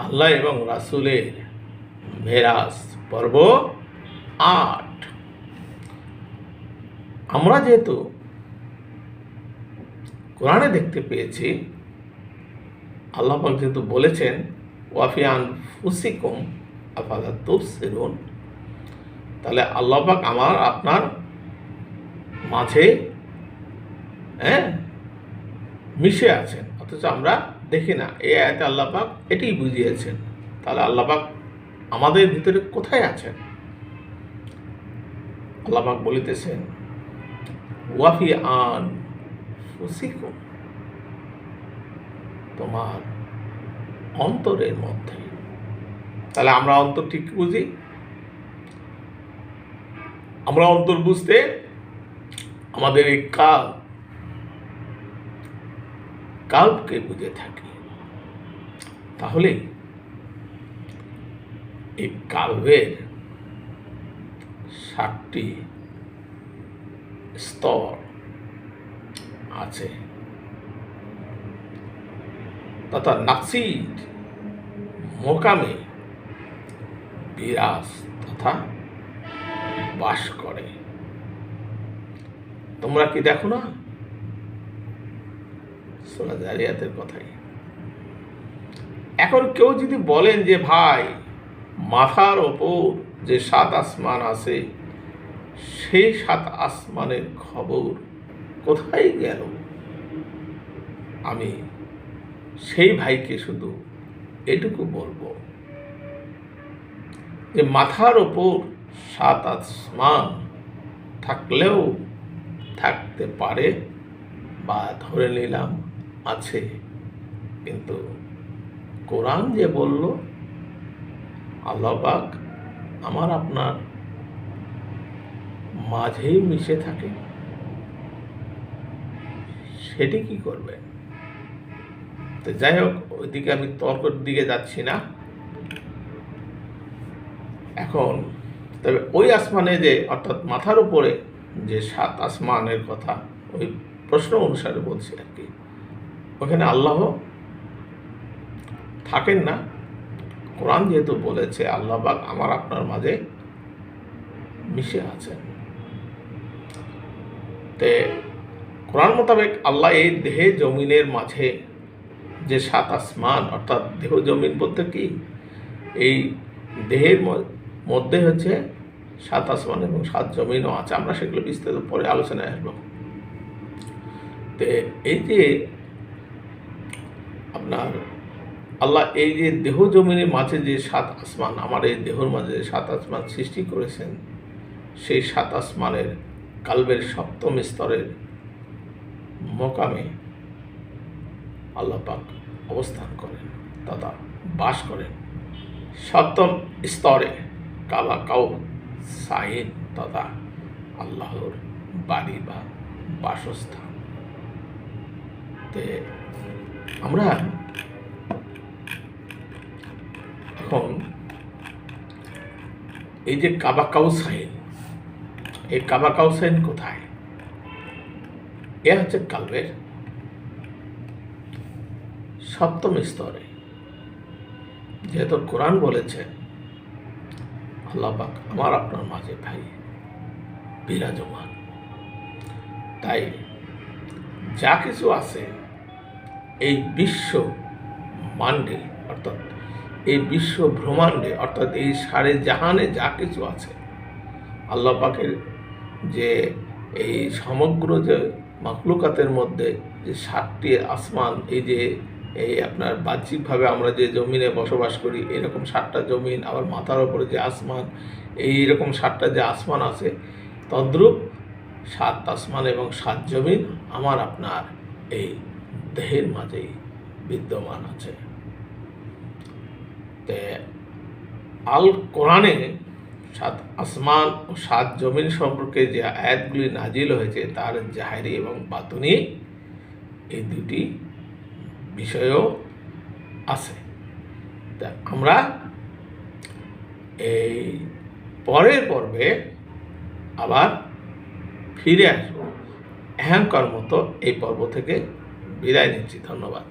আল্লাহ এবং রাসূলের মেরাজ পর্ব ৮। আমরা যেহেতু কোরআনে দেখতে পেয়েছি, আল্লাহ পাক যেহেতু বলেছেন ওয়াফি আনফুসিকুম আফালা তুবসিরুন, তাহলে আল্লাহ পাক আমার আপনার মাঝে মিশে আছেন, অথচ আমরা দেখি না। এই আয়াতে আল্লাহ পাক এটাই বুঝিয়েছেন। তাহলে আল্লাহ পাক আমাদের ভিতরে কোথায় আছেন? আল্লাহ পাক বলিতেছেন ওয়াফি আনফুসিকুম, তোমার অন্তরের মধ্যে। তাহলে আমরা অন্তর ঠিক বুঝি? আমরা অন্তর বুঝতে আমাদের এই কাল্পকে বুঝে থাকি। তাহলে এই কাল্পের 7টি স্তর আছে, তথা নাসির মোকামে বিরাজ তথা বাস করে। তোমরা কি দেখো না? সূরা যারিয়াতের কথাই। এখন কেউ যদি বলেন যে ভাই, মাথার ওপর যে 7 আসমান আছে, সেই 7 আসমানের খবর কোথায় গেল? আমি সেই ভাইকে শুধু এটুকু বলবো যে মাথার ওপর 7 আসমান থাকলেও থাকতে পারে, বা ধরে নিলাম আছে, কিন্তু কোরআন যে বলল আল্লাহ পাক আমার আপনার মাঝেই মিশে থাকে, সেটি কি করবে? তো যাই হোক, ওইদিকে আমি তর্কের দিকে যাচ্ছি না এখন। তবে ওই আসমানে যে, অর্থাৎ মাথার উপরে যে 7 আসমানের কথা ওই প্রশ্ন অনুসারে বলছি আর কি, ওখানে আল্লাহ থাকেন না। কোরআন যেহেতু বলেছে আল্লাহ পাক আমার আপনার মাঝে মিশে আছেন, তে কোরআন মোতাবেক আল্লাহ এই দেহে জমিনের মাঝে যে 7 আসমান, অর্থাৎ দেহ জমিন বলতে কি, এই দেহের মধ্যে হচ্ছে 7 আসমান এবং 7 জমিনও আছে। আমরা সেগুলো বিস্তারিত পরে আলোচনায় আসবো। তো এই যে আপনার আল্লাহ এই যে দেহ জমিনের মাঝে যে 7 আসমান, আমার এই দেহর মাঝে যে 7 আসমান সৃষ্টি করেছেন, সেই 7 আসমানের কালবের 7ম স্তরের মোকামে আল্লাহ পাক অবস্থান করেন তথা বাস করেন। 7ম স্তরে কাবা কাউ সাইন তথা আল্লাহর বাড়ি বা বাসস্থান। তে আমরা এখন এই যে কাবা কাউসাইন, এই কাবা কাউসাইন কোথায়? এ হচ্ছে কালবের 7ম স্তরে। যেহেতু কোরআন বলেছে আল্লাহ পাক আমার আপনার মাঝে ভাই বিরাজমান, তাই যা কিছু আছে এই বিশ্ব মান্ডে, অর্থাৎ এই বিশ্ব ব্রহ্মাণ্ডে, অর্থাৎ এই সারে জাহানে যা কিছু আছে, আল্লাহ পাকের যে এই সমগ্র যে মাখলুকাতের মধ্যে যে 7টি আসমান, এই যে এই আপনার বাহ্যিকভাবে আমরা যে জমিনে বসবাস করি এরকম 7টা জমিন, আবার মাথার ওপরে যে আসমান, এইরকম 7টা যে আসমান আছে, তদ্রূপ 7 আসমান এবং 7 জমিন আমার আপনার এই দেহের মাঝেই বিদ্যমান আছে। তে আল কোরআনে 7 আসমান ও 7 জমিন সম্পর্কে যে আয়াতগুলি নাজিল হয়েছে, তার জাহেরি এবং বাতুনি এই দুটি বিষয়ও আছে। তা আমরা এই পরের পর্বে আবার ফিরে আসবো। এখনকার মতো এই পর্ব থেকে বিদায় নিচ্ছি। ধন্যবাদ।